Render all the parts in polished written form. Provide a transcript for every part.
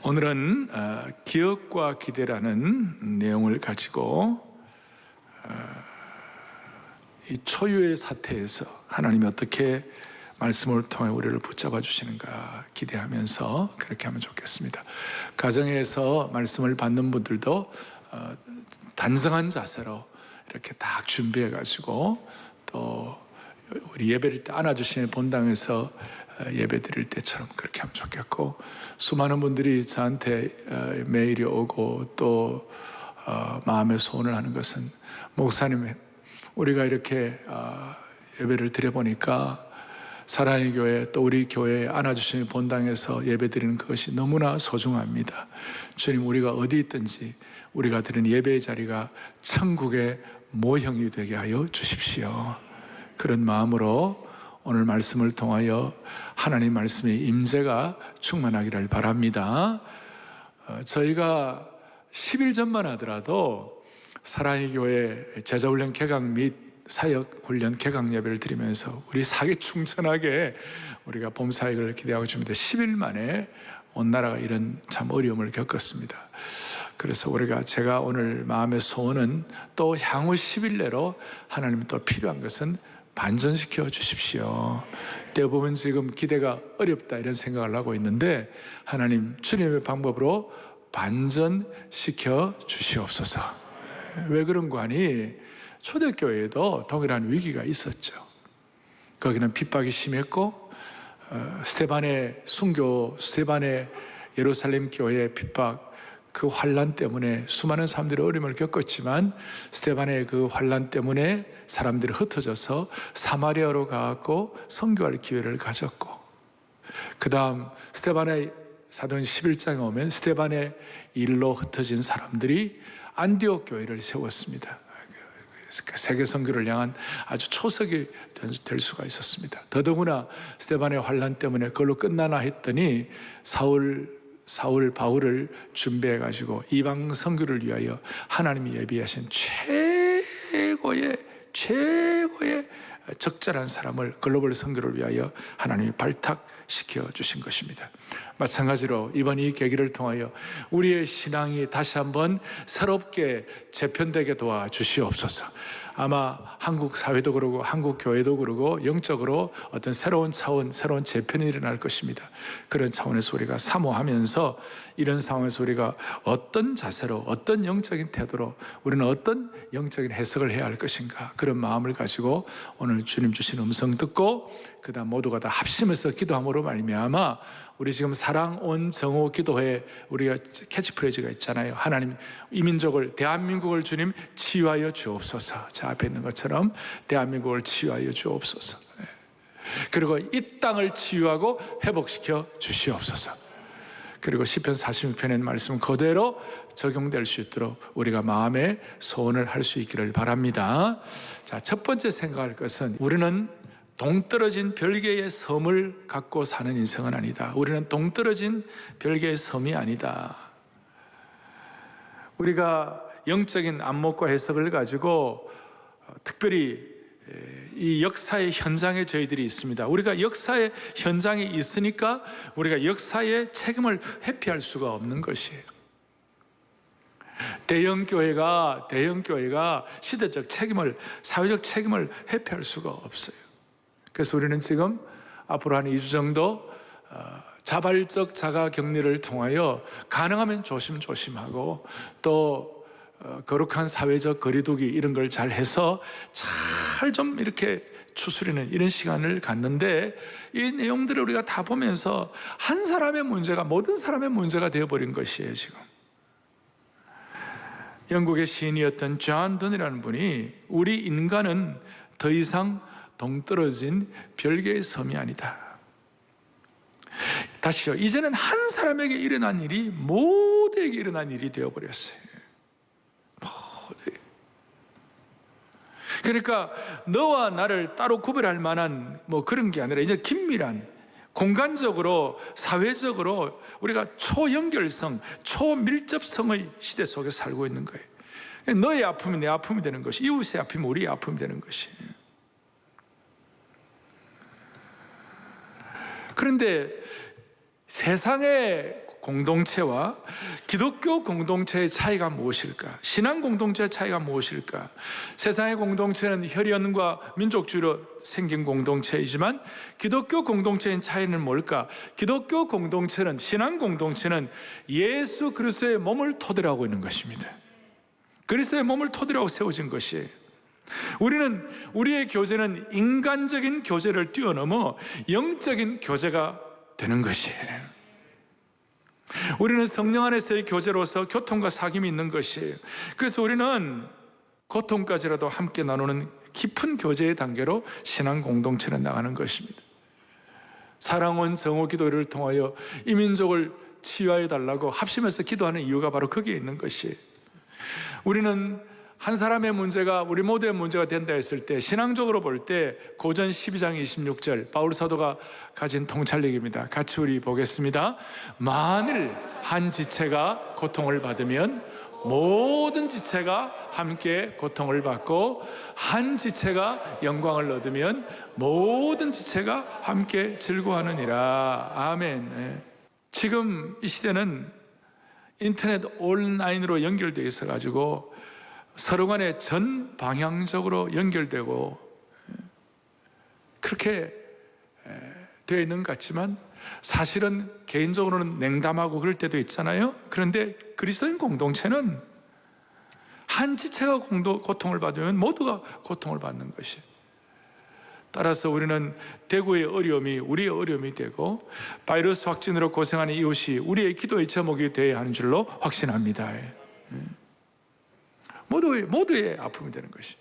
오늘은 기억과 기대라는 내용을 가지고 이 초유의 사태에서 하나님이 어떻게 말씀을 통해 우리를 붙잡아 주시는가 기대하면서 그렇게 하면 좋겠습니다. 가정에서 말씀을 받는 분들도 단성한 자세로 이렇게 딱 준비해 가지고 또 우리 예배를 때 안아주시는 본당에서 예배 드릴 때처럼 그렇게 하면 좋겠고, 수많은 분들이 저한테 메일이 오고 또 마음의 소원을 하는 것은, 목사님 우리가 이렇게 예배를 드려보니까 사랑의 교회 또 우리 교회에 안아주시는 본당에서 예배 드리는 그것이 너무나 소중합니다. 주님, 우리가 어디 있든지 우리가 드리는 예배의 자리가 천국의 모형이 되게 하여 주십시오. 그런 마음으로 오늘 말씀을 통하여 하나님 말씀의 임재가 충만하기를 바랍니다. 저희가 10일 전만 하더라도 사랑의 교회 제자훈련 개강 및 사역훈련 개강 예배를 드리면서 우리 사기 충천하게 우리가 봄사역을 기대하고 있습니다. 10일 만에 온 나라가 이런 참 어려움을 겪었습니다. 그래서 제가 오늘 마음의 소원은 또 향후 10일 내로 하나님 또 필요한 것은 반전시켜 주십시오. 대부분 지금 기대가 어렵다 이런 생각을 하고 있는데, 하나님 주님의 방법으로 반전시켜 주시옵소서. 왜 그런 거 아니? 초대교회에도 동일한 위기가 있었죠. 거기는 핍박이 심했고, 스데반의 순교, 스데반의 예루살렘 교회의 핍박, 그 환난 때문에 수많은 사람들이 어려움을 겪었지만, 스데반의 그 환난 때문에 사람들이 흩어져서 사마리아로 가고 선교할 기회를 가졌고, 그 다음 스데반의 사도행 11장에 오면 스데반의 일로 흩어진 사람들이 안디옥 교회를 세웠습니다. 세계 선교를 향한 아주 초석이 될 수가 있었습니다. 더더구나 스데반의 환난 때문에 그걸로 끝나나 했더니 사울 바울을 준비해 가지고 이방 선교를 위하여 하나님이 예비하신 최고의 적절한 사람을 글로벌 선교를 위하여 하나님이 발탁시켜 주신 것입니다. 마찬가지로 이번 이 계기를 통하여 우리의 신앙이 다시 한번 새롭게 재편되게 도와주시옵소서. 아마 한국 사회도 그러고 한국 교회도 그러고 영적으로 어떤 새로운 차원, 새로운 재편이 일어날 것입니다. 그런 차원에서 우리가 사모하면서 이런 상황에서 우리가 어떤 자세로, 어떤 영적인 태도로, 우리는 어떤 영적인 해석을 해야 할 것인가, 그런 마음을 가지고 오늘 주님 주신 음성 듣고 그 다음 모두가 다 합심해서 기도함으로 말미암아 우리 지금 사랑 온 정오 기도회 우리가 캐치프레이즈가 있잖아요. 하나님 이 민족을, 대한민국을 주님 치유하여 주옵소서. 자, 앞에 있는 것처럼 대한민국을 치유하여 주옵소서. 그리고 이 땅을 치유하고 회복시켜 주시옵소서. 그리고 시편 46편의 말씀 그대로 적용될 수 있도록 우리가 마음의 소원을 할 수 있기를 바랍니다. 자, 첫 번째 생각할 것은, 우리는 동떨어진 별개의 섬을 갖고 사는 인생은 아니다. 우리는 동떨어진 별개의 섬이 아니다. 우리가 영적인 안목과 해석을 가지고 특별히 이 역사의 현장에 저희들이 있습니다. 우리가 역사의 현장에 있으니까 우리가 역사의 책임을 회피할 수가 없는 것이에요. 대형교회가 시대적 책임을, 사회적 책임을 회피할 수가 없어요. 그래서 우리는 지금 앞으로 한 2주 정도 자발적 자가격리를 통하여 가능하면 조심하고 또 거룩한 사회적 거리두기 이런 걸 잘 해서 잘 좀 이렇게 추스리는 이런 시간을 갖는데, 이 내용들을 우리가 다 보면서 한 사람의 문제가 모든 사람의 문제가 되어버린 것이에요. 지금 영국의 시인이었던 존 던이라는 분이, 우리 인간은 더 이상 동떨어진 별개의 섬이 아니다. 다시요, 이제는 한 사람에게 일어난 일이 모두에게 일어난 일이 되어버렸어요. 그러니까 너와 나를 따로 구별할 만한 그런 게 아니라 이제 긴밀한, 공간적으로 사회적으로 우리가 초연결성, 초밀접성의 시대 속에 살고 있는 거예요. 너의 아픔이 내 아픔이 되는 것이, 이웃의 아픔이 우리의 아픔이 되는 것이. 그런데 세상에 공동체와 기독교 공동체의 차이가 무엇일까? 신앙 공동체의 차이가 무엇일까? 세상의 공동체는 혈연과 민족주의로 생긴 공동체이지만 기독교 공동체의 차이는 뭘까? 기독교 공동체는, 신앙 공동체는 예수 그리스도의 몸을 토대로 하고 있는 것입니다. 그리스도의 몸을 토대로 하고 세워진 것이에요. 우리의 교제는 인간적인 교제를 뛰어넘어 영적인 교제가 되는 것이에요. 우리는 성령 안에서의 교제로서 교통과 사귐이 있는 것이에요. 그래서 우리는 고통까지라도 함께 나누는 깊은 교제의 단계로 신앙 공동체는 나가는 것입니다. 사랑원 정오 기도를 통하여 이 민족을 치유하여 달라고 합심해서 기도하는 이유가 바로 거기에 있는 것이에요. 우리는 한 사람의 문제가 우리 모두의 문제가 된다 했을 때, 신앙적으로 볼 때 고전 12장 26절 바울 사도가 가진 통찰력입니다. 같이 우리 보겠습니다. 만일 한 지체가 고통을 받으면 모든 지체가 함께 고통을 받고, 한 지체가 영광을 얻으면 모든 지체가 함께 즐거워하느니라. 아멘. 지금 이 시대는 인터넷 온라인으로 연결되어 있어 가지고 서로 간에 전 방향적으로 연결되고 그렇게 되어 있는 것 같지만 사실은 개인적으로는 냉담하고 그럴 때도 있잖아요. 그런데 그리스도인 공동체는 한 지체가 고통을 받으면 모두가 고통을 받는 것이에요. 따라서 우리는 대구의 어려움이 우리의 어려움이 되고, 바이러스 확진으로 고생하는 이웃이 우리의 기도의 제목이 되어야 하는 줄로 확신합니다. 모두의 아픔이 되는 것이.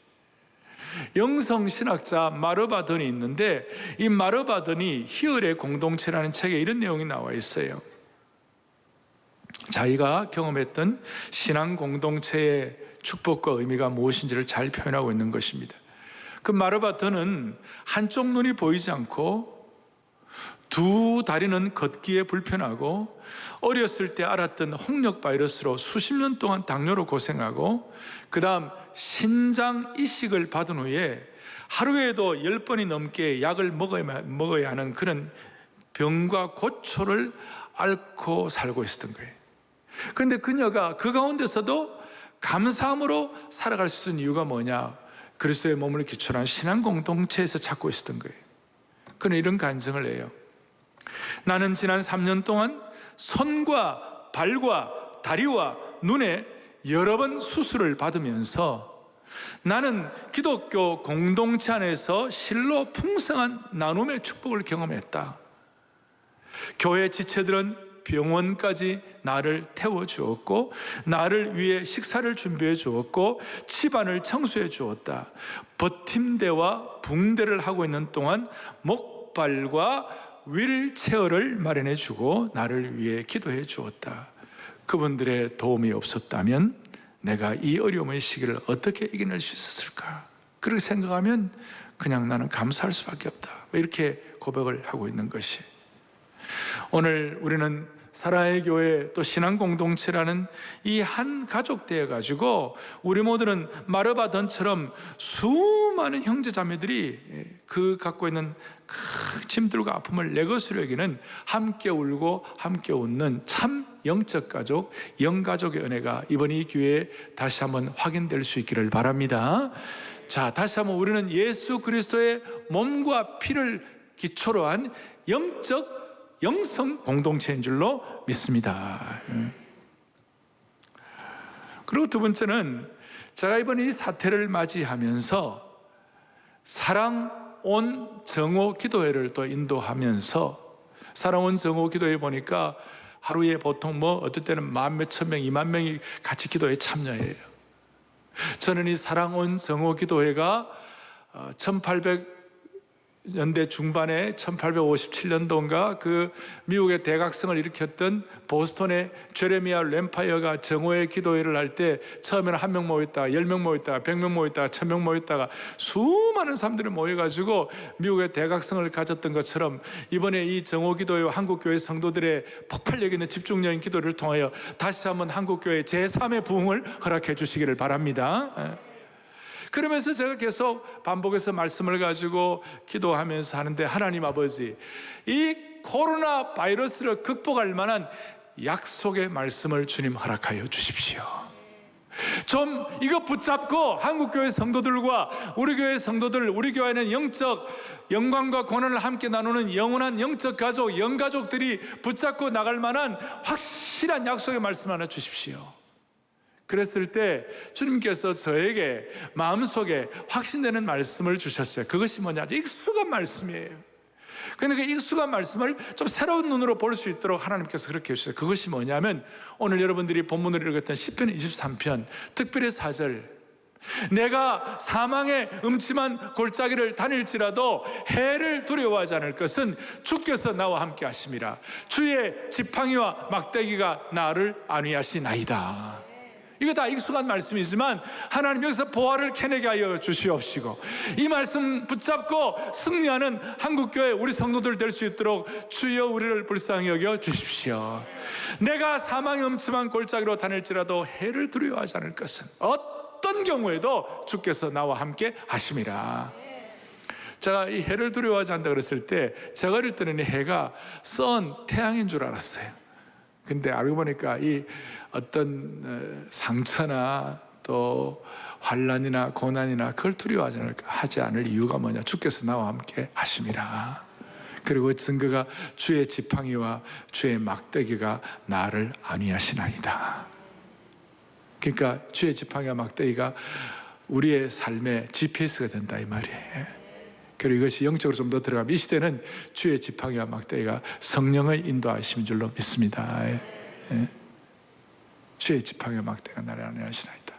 영성신학자 마르바던이 있는데, 이 마르바던이 희열의 공동체라는 책에 이런 내용이 나와 있어요. 자기가 경험했던 신앙 공동체의 축복과 의미가 무엇인지를 잘 표현하고 있는 것입니다. 그 마르바던은 한쪽 눈이 보이지 않고 두 다리는 걷기에 불편하고, 어렸을 때 알았던 홍역 바이러스로 수십 년 동안 당뇨로 고생하고, 그 다음 신장 이식을 받은 후에 하루에도 10번이 넘게 약을 먹어야 하는 그런 병과 고초를 앓고 살고 있었던 거예요. 그런데 그녀가 그 가운데서도 감사함으로 살아갈 수 있는 이유가 뭐냐? 그리스도의 몸을 기초로 한 신앙 공동체에서 찾고 있었던 거예요. 그는 이런 간증을 해요. 나는 지난 3년 동안 손과 발과 다리와 눈에 여러 번 수술을 받으면서 나는 기독교 공동체 안에서 실로 풍성한 나눔의 축복을 경험했다. 교회 지체들은 병원까지 나를 태워주었고, 나를 위해 식사를 준비해 주었고, 집안을 청소해 주었다. 버팀대와 붕대를 하고 있는 동안 목발과 휠체어를 마련해 주고 나를 위해 기도해 주었다. 그분들의 도움이 없었다면 내가 이 어려움의 시기를 어떻게 이겨낼 수 있었을까? 그렇게 생각하면 그냥 나는 감사할 수밖에 없다. 이렇게 고백을 하고 있는 것이. 오늘 우리는 사랑의 교회 또 신앙 공동체라는 이 한 가족 되어 가지고 우리 모두는 마르바던처럼 수많은 형제 자매들이 그 갖고 있는 큰 짐들과 아픔을 내 것으로 여기는, 함께 울고 함께 웃는 참 영적 가족, 영가족의 은혜가 이번 이 기회에 다시 한번 확인될 수 있기를 바랍니다. 자, 다시 한번 우리는 예수 그리스도의 몸과 피를 기초로 한 영성 공동체인 줄로 믿습니다. 그리고 두 번째는, 제가 이번에 이 사태를 맞이하면서 사랑온 정오 기도회를 또 인도하면서, 사랑온 정오 기도회 보니까 하루에 보통 어떨 때는 10,000 몇천 명, 2만 명이 같이 기도에 참여해요. 저는 이 사랑온 정오 기도회가 1800년대 중반에 1857년도인가 그 미국의 대각성을 일으켰던 보스턴의 제레미야 램파이어가 정오의 기도회를 할 때 처음에는 1명 모였다가 10명 모였다가 100명 모였다가 1000명 모였다가 수많은 사람들이 모여가지고 미국의 대각성을 가졌던 것처럼, 이번에 이 정오 기도회와 한국교회 성도들의 폭발력 있는 집중적인 기도를 통하여 다시 한번 한국교회 제3의 부흥을 허락해 주시기를 바랍니다. 그러면서 제가 계속 반복해서 말씀을 가지고 기도하면서 하는데, 하나님 아버지, 이 코로나 바이러스를 극복할 만한 약속의 말씀을 주님 허락하여 주십시오. 좀 이거 붙잡고 한국교회 성도들과 우리 교회 성도들, 우리 교회는 영적 영광과 고난을 함께 나누는 영원한 영적 가족, 영가족들이 붙잡고 나갈 만한 확실한 약속의 말씀 하나 주십시오. 그랬을 때 주님께서 저에게 마음속에 확신되는 말씀을 주셨어요. 그것이 뭐냐? 익숙한 말씀이에요. 그러니까 익숙한 말씀을 좀 새로운 눈으로 볼 수 있도록 하나님께서 그렇게 해주셨어요. 그것이 뭐냐면 오늘 여러분들이 본문을 읽었던 시편 23편 특별히 4절, 내가 사망의 음침한 골짜기를 다닐지라도 해를 두려워하지 않을 것은 주께서 나와 함께 하심이라. 주의 지팡이와 막대기가 나를 안위하시나이다. 이거 다 익숙한 말씀이지만 하나님 여기서 보화를 캐내게 하여 주시옵시고 이 말씀 붙잡고 승리하는 한국교회 우리 성도들 될 수 있도록 주여 우리를 불쌍히 여겨 주십시오. 내가 사망의 음침한 골짜기로 다닐지라도 해를 두려워하지 않을 것은 어떤 경우에도 주께서 나와 함께 하심이라. 제가 이 해를 두려워하지 않는다 그랬을 때 제가 어릴 때는 이 해가 선 태양인 줄 알았어요. 근데 알고 보니까 이 어떤 상처나 또 환난이나 고난이나 그걸 두려워하지 않을 이유가 뭐냐? 주께서 나와 함께 하심이라. 그리고 증거가 주의 지팡이와 주의 막대기가 나를 안위하시나이다. 그러니까 주의 지팡이와 막대기가 우리의 삶의 GPS가 된다 이 말이에요. 그리고 이것이 영적으로 좀 더 들어가면 이 시대는 주의 지팡이와 막대기가 성령의 인도하심인 줄로 믿습니다. 주의 지팡이와 막대기가 나를 안위하시나이다.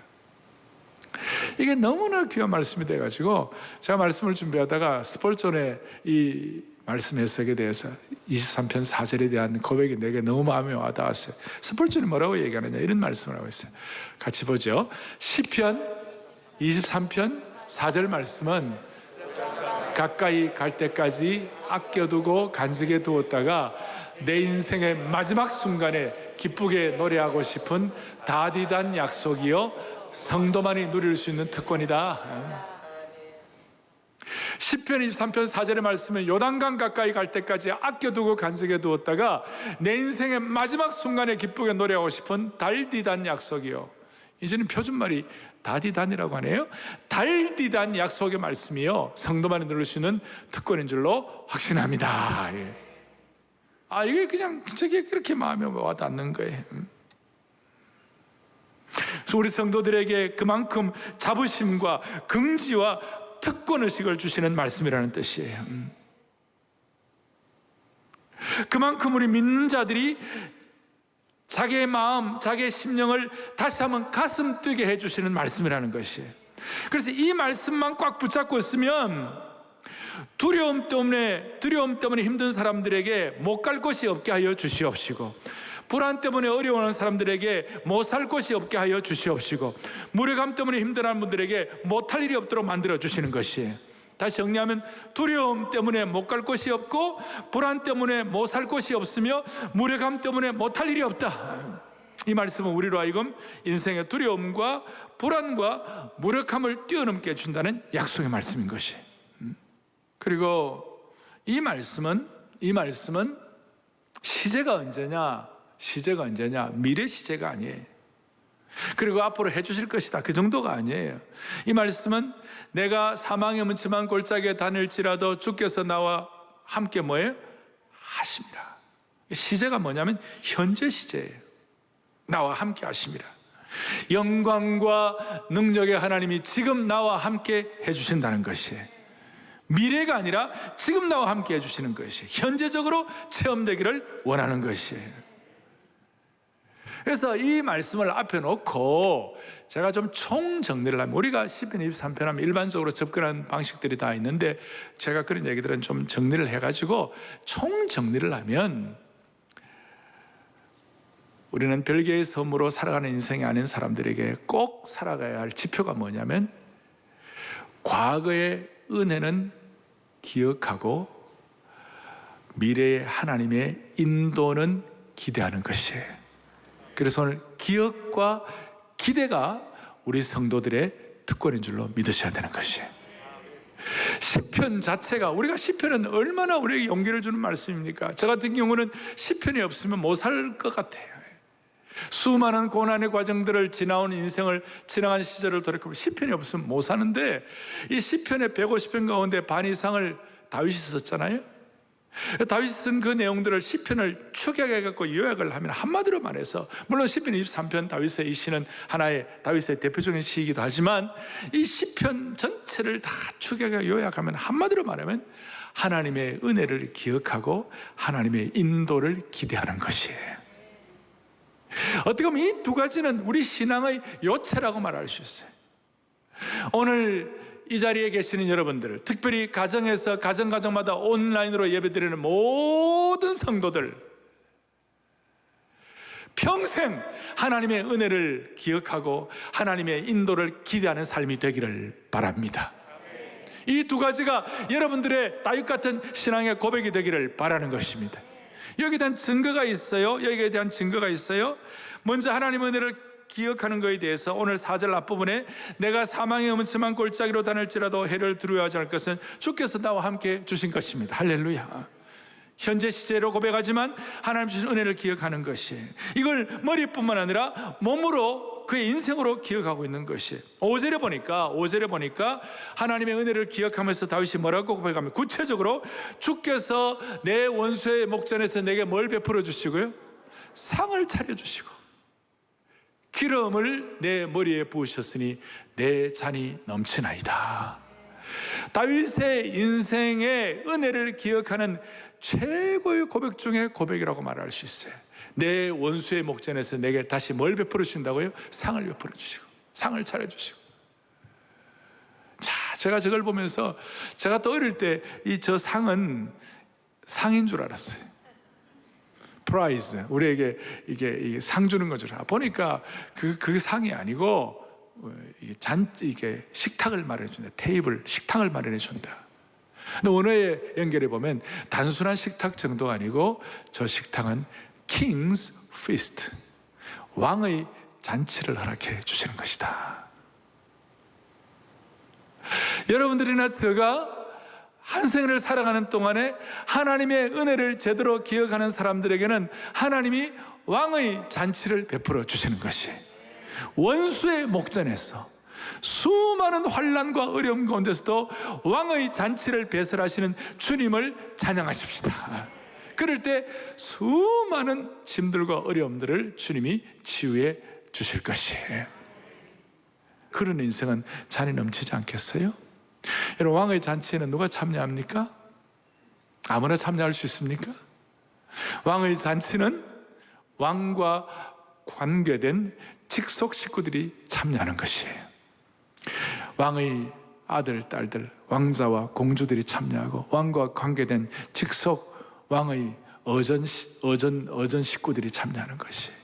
이게 너무나 귀한 말씀이 돼가지고 제가 말씀을 준비하다가 스폴존의 이 말씀 해석에 대해서 23편 4절에 대한 고백이 내게 너무 마음에 와닿았어요. 스폴존이 뭐라고 얘기하느냐 이런 말씀을 하고 있어요. 같이 보죠. 시편 23편 4절 말씀은 가까이 갈 때까지 아껴두고 간직해 두었다가 내 인생의 마지막 순간에 기쁘게 노래하고 싶은 다디단 약속이요 성도만이 누릴 수 있는 특권이다. 시편 23편 4절의 말씀은 요단강 가까이 갈 때까지 아껴두고 간직해 두었다가 내 인생의 마지막 순간에 기쁘게 노래하고 싶은 달디단 약속이요. 이제는 표준말이 다디단이라고 하네요. 달디단 약속의 말씀이요 성도만이 누릴 수 있는 특권인 줄로 확신합니다. 이게 그냥 저게 그렇게 마음에 와닿는 거예요. 그래서 우리 성도들에게 그만큼 자부심과 긍지와 특권의식을 주시는 말씀이라는 뜻이에요. 그만큼 우리 믿는 자들이 자기의 마음, 자기의 심령을 다시 한번 가슴 뛰게 해주시는 말씀이라는 것이에요. 그래서 이 말씀만 꽉 붙잡고 있으면 두려움 때문에 힘든 사람들에게 못 갈 곳이 없게 하여 주시옵시고, 불안 때문에 어려워하는 사람들에게 못 살 곳이 없게 하여 주시옵시고, 무력감 때문에 힘들어하는 분들에게 못할 일이 없도록 만들어 주시는 것이에요. 다시 정리하면 두려움 때문에 못 갈 곳이 없고, 불안 때문에 못 살 곳이 없으며, 무력감 때문에 못할 일이 없다. 이 말씀은 우리로 하여금 인생의 두려움과 불안과 무력함을 뛰어넘게 해준다는 약속의 말씀인 것이. 그리고 이 말씀은 시제가 언제냐? 미래 시제가 아니에요. 그리고 앞으로 해주실 것이다, 그 정도가 아니에요. 이 말씀은 내가 사망의 음침한 골짜기에 다닐지라도 주께서 나와 함께 뭐예요? 하심이라. 시제가 뭐냐면 현재 시제예요. 나와 함께 하심이라. 영광과 능력의 하나님이 지금 나와 함께 해주신다는 것이에요. 미래가 아니라 지금 나와 함께 해주시는 것이에요. 현재적으로 체험되기를 원하는 것이에요. 그래서 이 말씀을 앞에 놓고 제가 좀 총정리를 하면, 우리가 시편 23편 하면 일반적으로 접근하는 방식들이 다 있는데 제가 그런 얘기들은 좀 정리를 해가지고 총정리를 하면, 우리는 별개의 섬으로 살아가는 인생이 아닌 사람들에게 꼭 살아가야 할 지표가 뭐냐면, 과거의 은혜는 기억하고 미래의 하나님의 인도는 기대하는 것이에요. 그래서 오늘 기억과 기대가 우리 성도들의 특권인 줄로 믿으셔야 되는 것이에요. 시편 자체가, 우리가 시편은 얼마나 우리에게 용기를 주는 말씀입니까? 저 같은 경우는 시편이 없으면 못 살 것 같아요. 수많은 고난의 과정들을 지나온 인생을, 지나간 시절을 돌이켜보면 시편이 없으면 못 사는데, 이 시편의 150편 가운데 반 이상을 다윗이 썼잖아요. 다윗이 쓴 그 내용들을 시편을 축약해갖고 요약을 하면, 한마디로 말해서, 물론 시편 23편 다윗의 이 시는 하나의 다윗의 대표적인 시이기도 하지만, 이 시편 전체를 다 축약해 요약하면, 한마디로 말하면 하나님의 은혜를 기억하고 하나님의 인도를 기대하는 것이에요. 어떻게 보면 이 두 가지는 우리 신앙의 요체라고 말할 수 있어요. 오늘 이 자리에 계시는 여러분들, 특별히 가정에서 가정마다 온라인으로 예배드리는 모든 성도들, 평생 하나님의 은혜를 기억하고 하나님의 인도를 기대하는 삶이 되기를 바랍니다. 이 두 가지가 여러분들의 다윗 같은 신앙의 고백이 되기를 바라는 것입니다. 여기에 대한 증거가 있어요. 여기에 대한 증거가 있어요. 먼저 하나님의 은혜를 기억하는 것에 대해서 오늘 4절 앞부분에, 내가 사망의 음침한 골짜기로 다닐지라도 해를 두려워하지 않을 것은 주께서 나와 함께 주신 것입니다. 할렐루야. 현재 시제로 고백하지만 하나님 주신 은혜를 기억하는 것이, 이걸 머리뿐만 아니라 몸으로, 그의 인생으로 기억하고 있는 것이. 5절에 보니까 하나님의 은혜를 기억하면서 다윗이 뭐라고 고백하면, 구체적으로 주께서 내 원수의 목전에서 내게 뭘 베풀어 주시고요? 상을 차려 주시고 기름을 내 머리에 부으셨으니 내 잔이 넘치나이다. 다윗의 인생의 은혜를 기억하는 최고의 고백 중에 고백이라고 말할 수 있어요. 내 원수의 목전에서 내게 다시 뭘 베풀어 주신다고요? 상을 베풀어 주시고, 상을 차려 주시고. 자, 제가 저걸 보면서, 제가 또 어릴 때 저 상은 상인 줄 알았어요. 프라이즈, 우리에게 이게 상 주는 거죠. 보니까 그 상이 아니고 이게 식탁을 마련해 준다. 테이블, 식탁을 마련해 준다. 근데 원어에 연결해 보면 단순한 식탁 정도가 아니고, 저 식탁은 King's Feast, 왕의 잔치를 허락해 주시는 것이다. 여러분들이나 제가 한 생을 살아가는 동안에 하나님의 은혜를 제대로 기억하는 사람들에게는 하나님이 왕의 잔치를 베풀어 주시는 것이, 원수의 목전에서 수많은 환난과 어려움 가운데서도 왕의 잔치를 배설하시는 주님을 찬양하십시다. 그럴 때 수많은 짐들과 어려움들을 주님이 치유해 주실 것이에요. 그런 인생은 잔이 넘치지 않겠어요? 여러분, 왕의 잔치에는 누가 참여합니까? 아무나 참여할 수 있습니까? 왕의 잔치는 왕과 관계된 직속 식구들이 참여하는 것이에요. 왕의 아들, 딸들, 왕자와 공주들이 참여하고, 왕과 관계된 직속 왕의 어전 식구들이 참여하는 것이에요.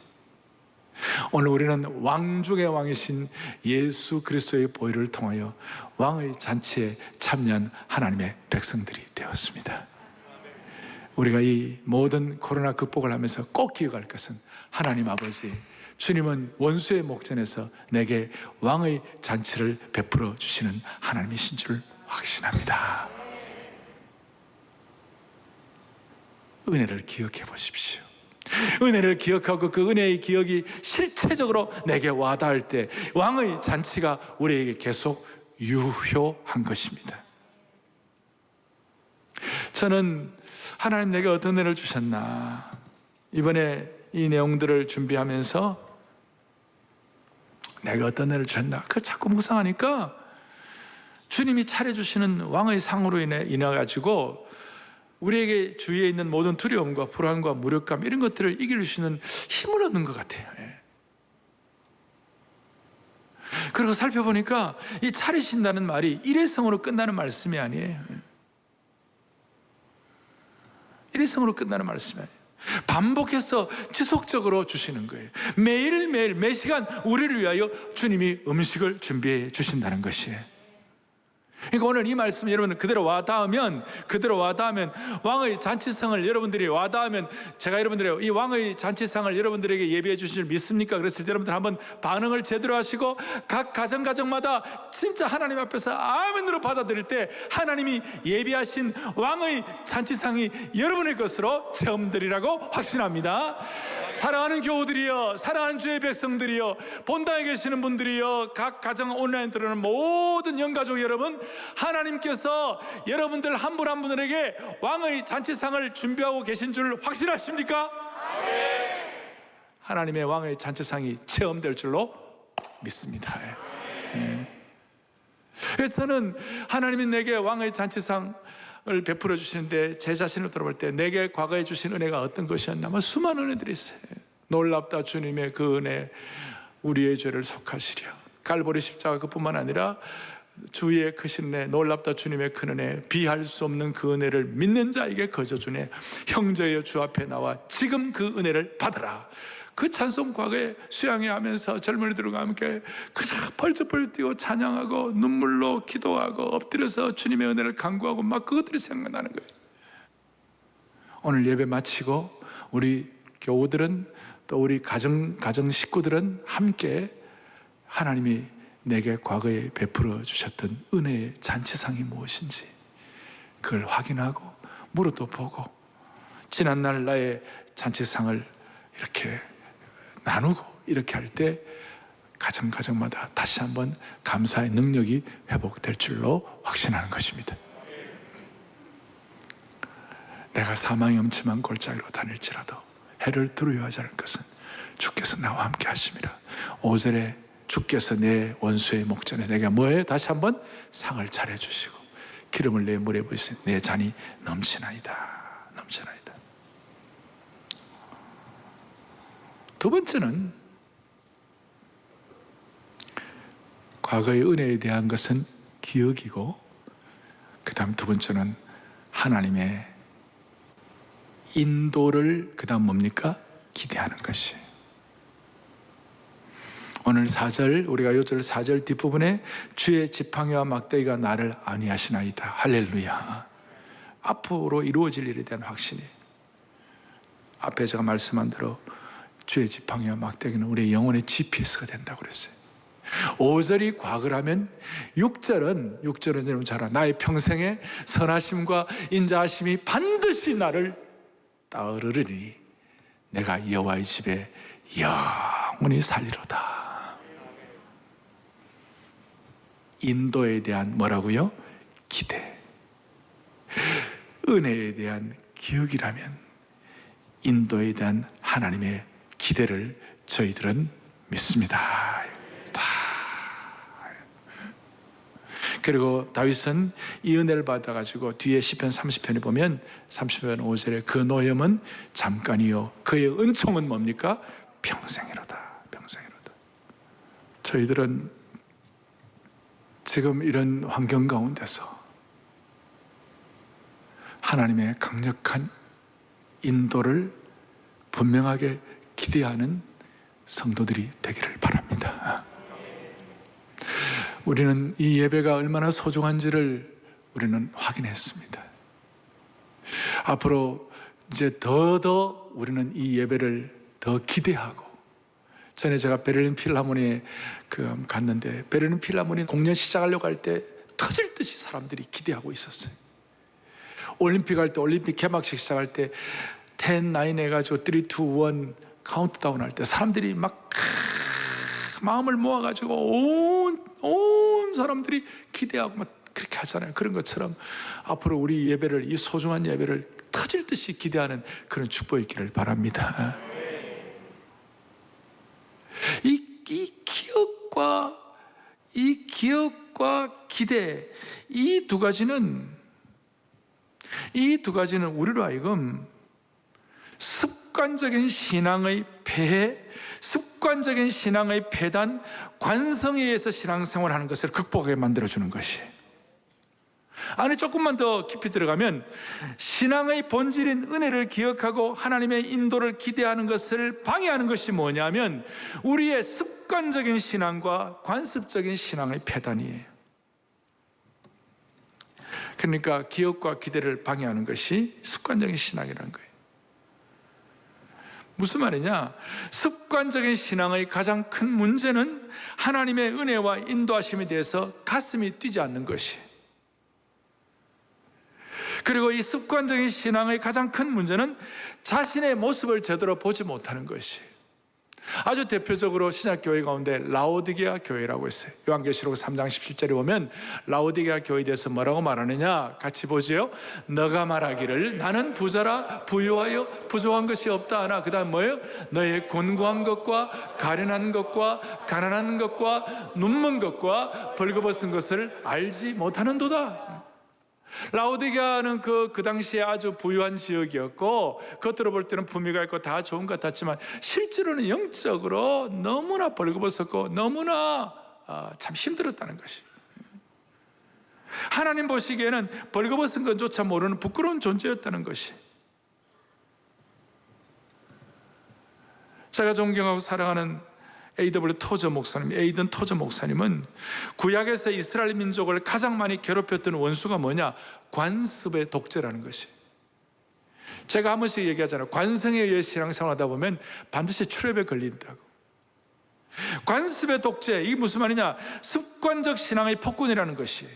오늘 우리는 왕 중의 왕이신 예수 그리스도의 보혈을 통하여 왕의 잔치에 참여한 하나님의 백성들이 되었습니다. 우리가 이 모든 코로나 극복을 하면서 꼭 기억할 것은, 하나님 아버지, 주님은 원수의 목전에서 내게 왕의 잔치를 베풀어 주시는 하나님이신 줄 확신합니다. 은혜를 기억해 보십시오. 은혜를 기억하고 그 은혜의 기억이 실체적으로 내게 와닿을 때 왕의 잔치가 우리에게 계속 유효한 것입니다. 저는 하나님 내게 어떤 은혜를 주셨나, 이번에 이 내용들을 준비하면서 내가 어떤 은혜를 주셨나, 그걸 자꾸 묵상하니까 주님이 차려주시는 왕의 상으로 인해가지고 우리에게 주위에 있는 모든 두려움과 불안과 무력감, 이런 것들을 이길 수 있는 힘을 얻는 것 같아요. 그리고 살펴보니까 이 차리신다는 말이 일회성으로 끝나는 말씀이 아니에요. 일회성으로 끝나는 말씀이 아니에요. 반복해서 지속적으로 주시는 거예요. 매일매일 매시간 우리를 위하여 주님이 음식을 준비해 주신다는 것이에요. 그러니까 오늘 이 말씀 여러분 그대로 와닿으면 왕의 잔치상을 여러분들이 와닿으면 제가 여러분들의 이 왕의 잔치상을 여러분들에게 예비해 주실 줄 믿습니까? 그랬을 때 여러분들 한번 반응을 제대로 하시고 각 가정마다 진짜 하나님 앞에서 아멘으로 받아들일 때 하나님이 예비하신 왕의 잔치상이 여러분의 것으로 체험되리라고 확신합니다. 사랑하는 교우들이여, 사랑하는 주의 백성들이여, 본당에 계시는 분들이여, 각 가정 온라인 들어오는 모든 영가족 여러분, 하나님께서 여러분들 한 분 한 분에게 왕의 잔치상을 준비하고 계신 줄 확신하십니까? 하나님의 왕의 잔치상이 체험될 줄로 믿습니다. 그래서 저는 하나님이 내게 왕의 잔치상을 베풀어 주시는데 제 자신을 돌아볼 때 내게 과거에 주신 은혜가 어떤 것이었나? 수많은 은혜들이 있어요. 놀랍다 주님의 그 은혜, 우리의 죄를 속하시려. 갈보리 십자가 그뿐만 아니라 주의 크신 은혜, 놀랍다 주님의 큰 은혜, 비할 수 없는 그 은혜를 믿는 자에게 거저 주네. 형제여 주 앞에 나와 지금 그 은혜를 받아라. 그 찬송 과거에 수양회 하면서 젊은이들과 함께 그저 벌쩍벌쩍 뛰고 찬양하고 눈물로 기도하고 엎드려서 주님의 은혜를 간구하고 막 그것들이 생각나는 거예요. 오늘 예배 마치고 우리 교우들은 또 우리 가정 식구들은 함께 하나님이 내게 과거에 베풀어 주셨던 은혜의 잔치상이 무엇인지 그걸 확인하고 무릎도 보고 지난날 나의 잔치상을 이렇게 나누고 이렇게 할 때 가정마다 다시 한번 감사의 능력이 회복될 줄로 확신하는 것입니다. 내가 사망의 음침한 골짜기로 다닐지라도 해를 두려워하지 않을 것은 주께서 나와 함께 하심이라. 5절에 주께서 내 원수의 목전에 내가 뭐예요? 다시 한번 상을 차려주시고 기름을 내 물에 부으시니 내 잔이 넘치나이다. 두 번째는 과거의 은혜에 대한 것은 기억이고, 그 다음 두 번째는 하나님의 인도를 그 다음 뭡니까? 기대하는 것이. 오늘 4절, 우리가 요절 4절 뒷부분에 주의 지팡이와 막대기가 나를 안위하시나이다. 할렐루야. 앞으로 이루어질 일에 대한 확신이, 앞에 제가 말씀한 대로 주의 지팡이와 막대기는 우리의 영혼의 GPS가 된다고 그랬어요. 5절이 과거라면 6절은 여러분 잘 알아. 나의 평생의 선하심과 인자하심이 반드시 나를 따르리니 내가 여호와의 집에 영원히 살리로다. 인도에 대한 뭐라고요? 기대. 은혜에 대한 기억이라면 인도에 대한 하나님의 기대를 저희들은 믿습니다. 그리고 다윗은 이 은혜를 받아가지고 뒤에 시편 30편에 보면 30편 5절에 그 노염은 잠깐이요 그의 은총은 뭡니까? 평생이로다. 저희들은 지금 이런 환경 가운데서 하나님의 강력한 인도를 분명하게 기대하는 성도들이 되기를 바랍니다. 우리는 이 예배가 얼마나 소중한지를 우리는 확인했습니다. 앞으로 이제 더더 우리는 이 예배를 더 기대하고, 전에 제가 베를린 필하모니에 갔는데 베를린 필하모니 공연 시작하려고 할 때 터질 듯이 사람들이 기대하고 있었어요. 올림픽 할 때, 올림픽 개막식 시작할 때 10, 9 해가지고 3, 2, 1 카운트다운 할 때 사람들이 막 마음을 모아가지고 온 사람들이 기대하고 막 그렇게 하잖아요. 그런 것처럼 앞으로 우리 예배를, 이 소중한 예배를 터질 듯이 기대하는 그런 축복이 있기를 바랍니다. 이 기억과 기대, 이 두 가지는 우리로 하여금 습관적인 신앙의 폐해, 습관적인 신앙의 폐단, 관성에 의해서 신앙생활을 하는 것을 극복하게 만들어주는 것이. 안에 조금만 더 깊이 들어가면 신앙의 본질인 은혜를 기억하고 하나님의 인도를 기대하는 것을 방해하는 것이 뭐냐면 우리의 습관적인 신앙과 관습적인 신앙의 폐단이에요. 그러니까 기억과 기대를 방해하는 것이 습관적인 신앙이라는 거예요. 무슨 말이냐? 습관적인 신앙의 가장 큰 문제는 하나님의 은혜와 인도하심에 대해서 가슴이 뛰지 않는 것이, 그리고 이 습관적인 신앙의 가장 큰 문제는 자신의 모습을 제대로 보지 못하는 것이. 아주 대표적으로 신약교회 가운데 라오디게아 교회라고 있어요. 요한계시록 3장 17절에 보면 라오디게아 교회에 대해서 뭐라고 말하느냐, 같이 보지요. 너가 말하기를 나는 부자라 부유하여 부족한 것이 없다 하나, 그 다음 뭐예요? 너의 곤고한 것과 가련한 것과 가난한 것과 눈먼 것과 벌거벗은 것을 알지 못하는도다. 라오디게아는 그 당시에 아주 부유한 지역이었고, 겉으로 볼 때는 품위가 있고 다 좋은 것 같았지만 실제로는 영적으로 너무나 벌거벗었고 너무나 참 힘들었다는 것이. 하나님 보시기에는 벌거벗은 것조차 모르는 부끄러운 존재였다는 것이. 제가 존경하고 사랑하는 에이든 토저 목사님은 구약에서 이스라엘 민족을 가장 많이 괴롭혔던 원수가 뭐냐? 관습의 독재라는 것이. 제가 한 번씩 얘기하잖아요. 관성에 의해 신앙생활하다 보면 반드시 트랩에 걸린다고. 관습의 독재, 이게 무슨 말이냐? 습관적 신앙의 폭군이라는 것이.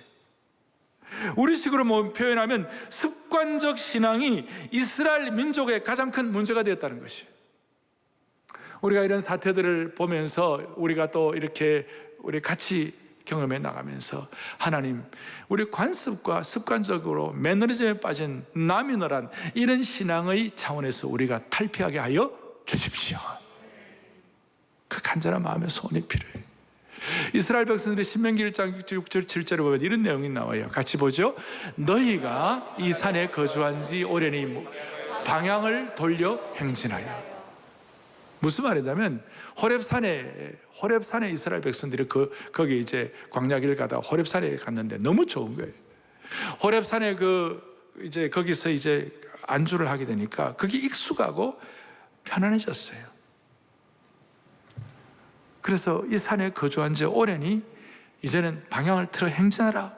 우리식으로 표현하면 습관적 신앙이 이스라엘 민족의 가장 큰 문제가 되었다는 것이. 우리가 이런 사태들을 보면서 우리가 또 이렇게 우리 같이 경험해 나가면서, 하나님, 우리 관습과 습관적으로 매너리즘에 빠진 나미너란 이런 신앙의 차원에서 우리가 탈피하게 하여 주십시오. 그 간절한 마음의 소원이 필요해요. 이스라엘 백성들이 신명기 1장 6절 7절에 보면 이런 내용이 나와요. 같이 보죠. 너희가 이 산에 거주한 지 오래니 방향을 돌려 행진하여. 무슨 말이냐면 호렙산에 이스라엘 백성들이 거기 이제 광야길 가다 호렙산에 갔는데 너무 좋은 거예요. 호렙산에 이제 거기서 이제 안주를 하게 되니까 그게 익숙하고 편안해졌어요. 그래서 이 산에 거주한 지 오래니 이제는 방향을 틀어 행진하라.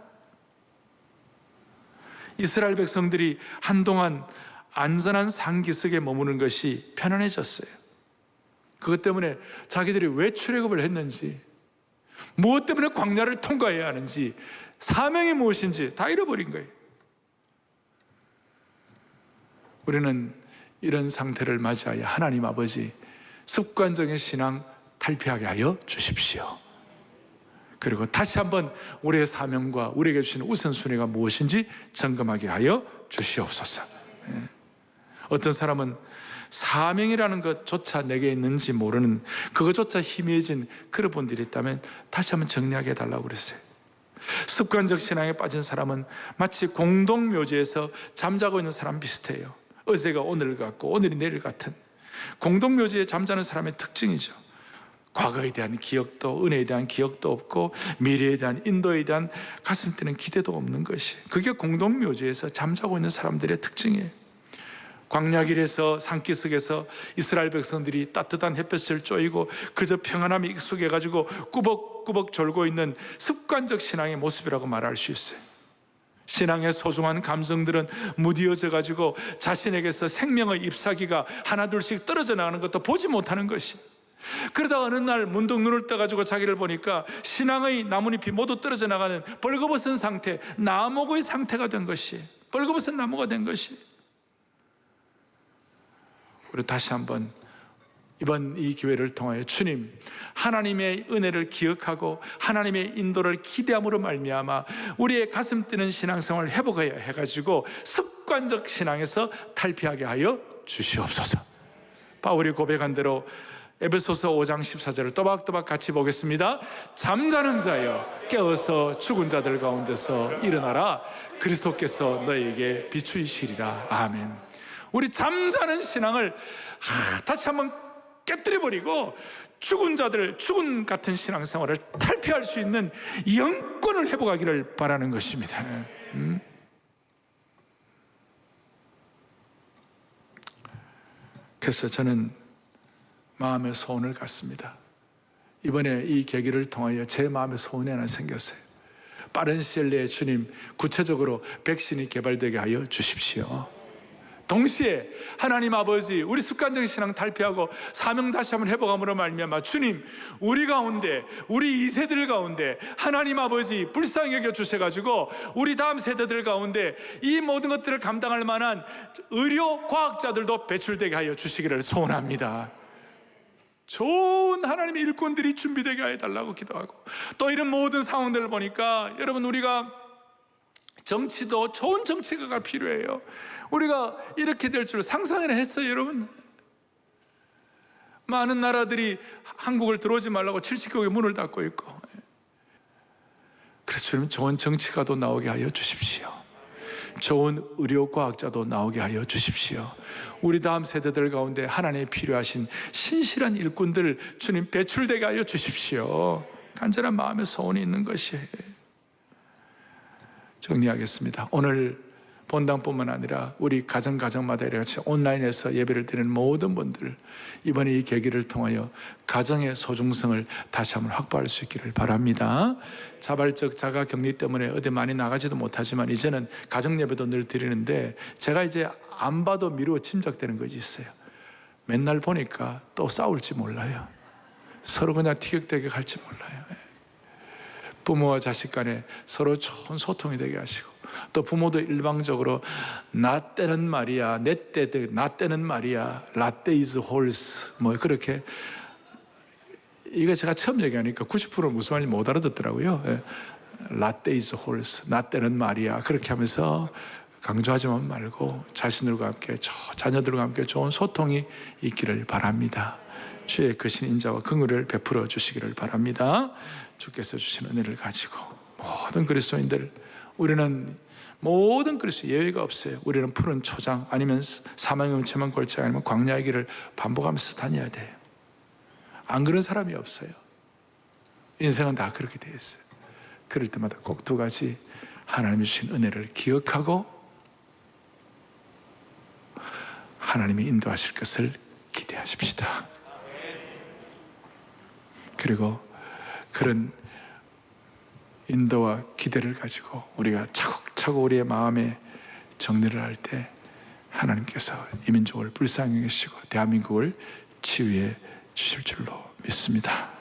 이스라엘 백성들이 한동안 안전한 산기슭에 머무는 것이 편안해졌어요. 그것 때문에 자기들이 왜 출애굽을 했는지, 무엇 때문에 광야를 통과해야 하는지, 사명이 무엇인지 다 잃어버린 거예요. 우리는 이런 상태를 맞이하여 하나님 아버지, 습관적인 신앙 탈피하게 하여 주십시오. 그리고 다시 한번 우리의 사명과 우리에게 주신 우선순위가 무엇인지 점검하게 하여 주시옵소서. 어떤 사람은 사명이라는 것조차 내게 있는지 모르는, 그것조차 희미해진 그런 분들이 있다면 다시 한번 정리하게 해달라고 그랬어요. 습관적 신앙에 빠진 사람은 마치 공동묘지에서 잠자고 있는 사람 비슷해요. 어제가 오늘 같고 오늘이 내일 같은 공동묘지에 잠자는 사람의 특징이죠. 과거에 대한 기억도, 은혜에 대한 기억도 없고 미래에 대한 인도에 대한 가슴 뛰는 기대도 없는 것이, 그게 공동묘지에서 잠자고 있는 사람들의 특징이에요. 광야길에서 산기슭에서 이스라엘 백성들이 따뜻한 햇볕을 쬐이고 그저 평안함에 익숙해가지고 꾸벅꾸벅 졸고 있는 습관적 신앙의 모습이라고 말할 수 있어요. 신앙의 소중한 감정들은 무디어져가지고 자신에게서 생명의 잎사귀가 하나둘씩 떨어져 나가는 것도 보지 못하는 것이. 그러다 어느 날 문득 눈을 떠가지고 자기를 보니까 신앙의 나뭇잎이 모두 떨어져 나가는 벌거벗은 상태, 나무의 상태가 된 것이, 벌거벗은 나무가 된 것이. 우리 다시 한번 이번 이 기회를 통하여 주님, 하나님의 은혜를 기억하고 하나님의 인도를 기대함으로 말미암아 우리의 가슴 뛰는 신앙생활을 회복해야 해가지고 습관적 신앙에서 탈피하게 하여 주시옵소서. 바울이 고백한 대로 에베소서 5장 14절을 또박또박 같이 보겠습니다. 잠자는 자여 깨어서 죽은 자들 가운데서 일어나라. 그리스도께서 너에게 비추이시리라. 아멘. 우리 잠자는 신앙을 다시 한번 깨뜨려버리고 죽은 자들, 죽은 같은 신앙생활을 탈피할 수 있는 영권을 회복하기를 바라는 것입니다. 그래서 저는 마음의 소원을 갖습니다. 이번에 이 계기를 통하여 제 마음의 소원이 하나 생겼어요. 빠른 시일 내에 주님 구체적으로 백신이 개발되게 하여 주십시오. 동시에 하나님 아버지, 우리 습관적인 신앙 탈피하고 사명 다시 한번 회복함으로 말미암아 주님, 우리 가운데, 우리 2세들 가운데 하나님 아버지 불쌍히 여겨 주셔가지고 우리 다음 세대들 가운데 이 모든 것들을 감당할 만한 의료 과학자들도 배출되게 하여 주시기를 소원합니다. 좋은 하나님의 일꾼들이 준비되게 해달라고 기도하고, 또 이런 모든 상황들을 보니까 여러분, 우리가 정치도 좋은 정치가가 필요해요. 우리가 이렇게 될 줄 상상이나 했어요, 여러분? 많은 나라들이 한국을 들어오지 말라고 70개국의 문을 닫고 있고, 그래서 주님, 좋은 정치가도 나오게 하여 주십시오. 좋은 의료과학자도 나오게 하여 주십시오. 우리 다음 세대들 가운데 하나님의 필요하신 신실한 일꾼들 주님 배출되게 하여 주십시오. 간절한 마음의 소원이 있는 것이에요. 정리하겠습니다. 오늘 본당뿐만 아니라 우리 가정마다 이렇게 온라인에서 예배를 드리는 모든 분들, 이번에 이 계기를 통하여 가정의 소중성을 다시 한번 확보할 수 있기를 바랍니다. 자발적 자가격리 때문에 어디 많이 나가지도 못하지만 이제는 가정 예배도 늘 드리는데, 제가 이제 안 봐도 미루어 침작되는 것이 있어요. 맨날 보니까 또 싸울지 몰라요. 서로 그냥 티격태격 할지 몰라요. 부모와 자식 간에 서로 좋은 소통이 되게 하시고, 또 부모도 일방적으로 나 때는 말이야, 내 때도 나 때는 말이야, 라떼 is horse, 뭐 그렇게, 이거 제가 처음 얘기하니까 90% 무슨 말인지 못 알아듣더라고요. 라떼 is horse, 나 때는 말이야, 그렇게 하면서 강조하지만 말고 자신들과 함께, 자녀들과 함께 좋은 소통이 있기를 바랍니다. 주의 크신 인자와 긍휼을 베풀어 주시기를 바랍니다. 주께서 주신 은혜를 가지고 모든 그리스도인들, 우리는 모든 그리스도 예외가 없어요. 우리는 푸른 초장 아니면 사망의 음침한 골짜기 아니면 광야의 길을 반복하면서 다녀야 돼요. 안 그런 사람이 없어요. 인생은 다 그렇게 되어 있어요. 그럴 때마다 꼭 두 가지, 하나님이 주신 은혜를 기억하고 하나님이 인도하실 것을 기대하십시다. 그리고 그런 인도와 기대를 가지고 우리가 차곡차곡 우리의 마음에 정리를 할 때 하나님께서 이 민족을 불쌍히 여기시고 대한민국을 치유해 주실 줄로 믿습니다.